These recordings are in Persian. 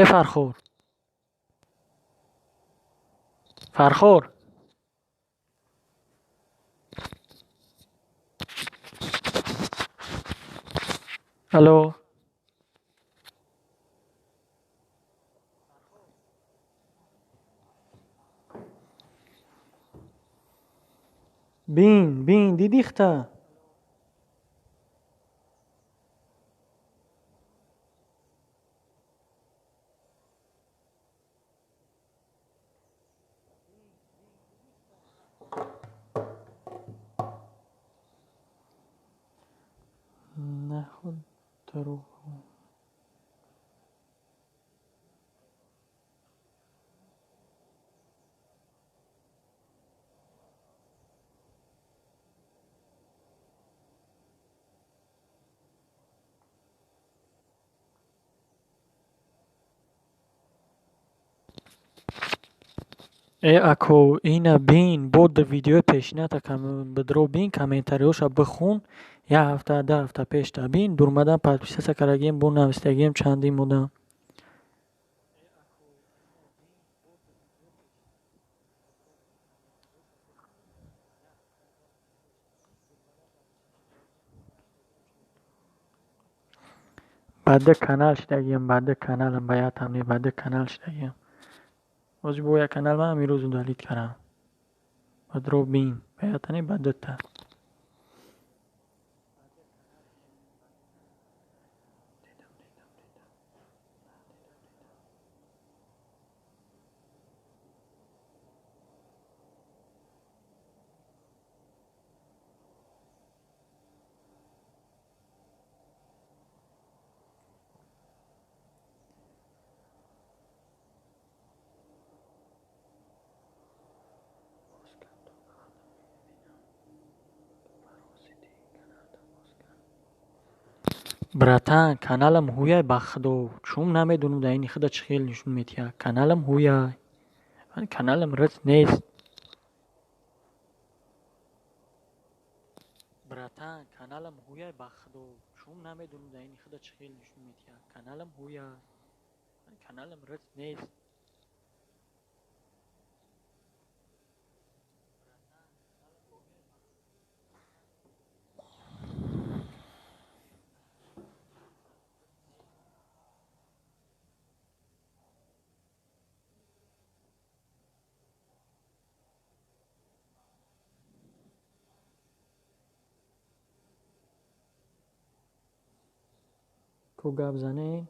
فرخور، فرخور. الو. بین دیدیخته. نه خود درو. ای اکو اینا بین بود ویدیو پیشینه تا کم بدرو بین کامنتاریوشا بخون. یه هفته ده هفته پیش تا بین durmadan подписаться karagim bu navistagim چندی مودم. بعد کانال شدگیم بعد کانالم باید همین بعد کانال شدگیم. از بویا کانال من همیروز دلیت کردم. بدرو بین باید هنی بعد تا. براتان کانالم هویای بخدو چون نمیدونم در این خدا چه خیلی نشون میتیا کانالم هویای کانالم رس نیست. براتان کانالم هویای بخدو چون نمیدونم در این خدا چه خیلی نشون میتیا کانالم هویای کانالم رس نیست. کو گاب زنه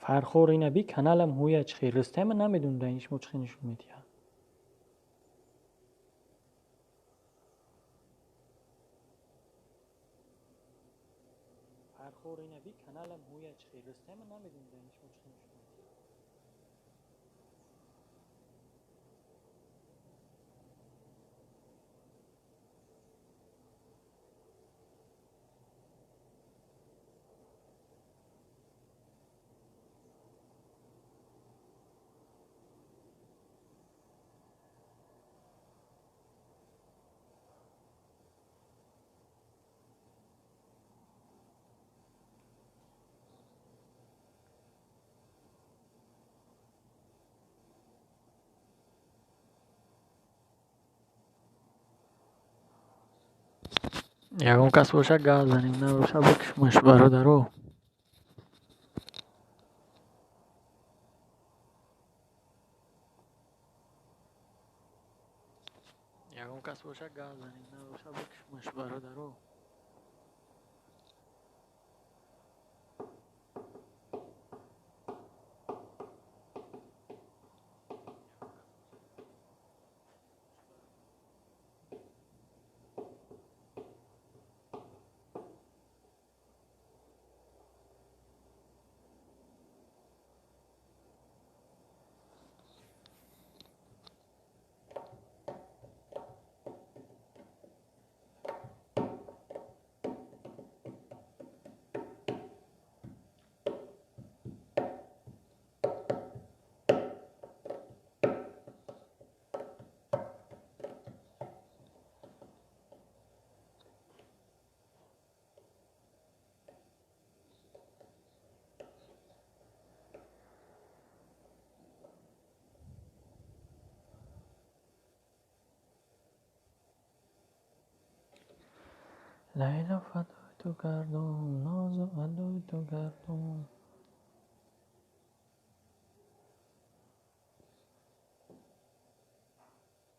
فرخور اینا بی کانالم هویای چه خیلی رسته من نمیدونم در اینش چه خیلی نشون میتیا. هرخور اینا بی kanalem huya çıkıyor. Rüstem'e ne bileyim ben hiç hoşlanmışım. Ягон кас боша газ занем, набоша бикшмаш бародаро. Ягон кас боша газ занем, набоша бикшмаш бародаро. لیلا فدای تو گردون، ناز و ادای تو گردون.